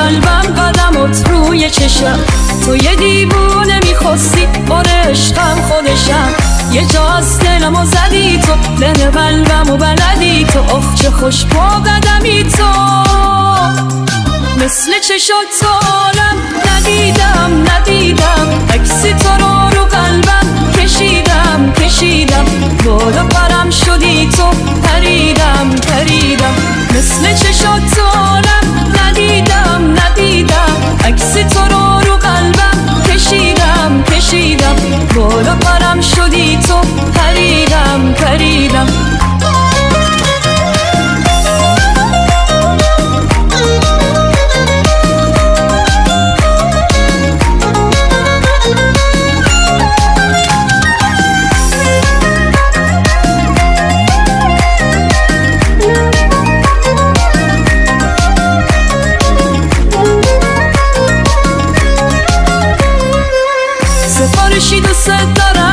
قلبم قدمت روی چشم، تو یه دیوونه میخواستی باره عشقم خودشم. یه جا از دلمو زدی تو، دل قلبمو بلدی تو، اخ چه خوش با قدمی تو. مثل چشات تو عالم ندیدم، عکس تو رو قلبم کشیدم، بالا پرم شدی تو، پریدم. مثل چشات تو عالم ندیدم، عکس تو رو قلبم کشیدم، بالا پرم شدی تو، پریدم. سفارشی دوست دارم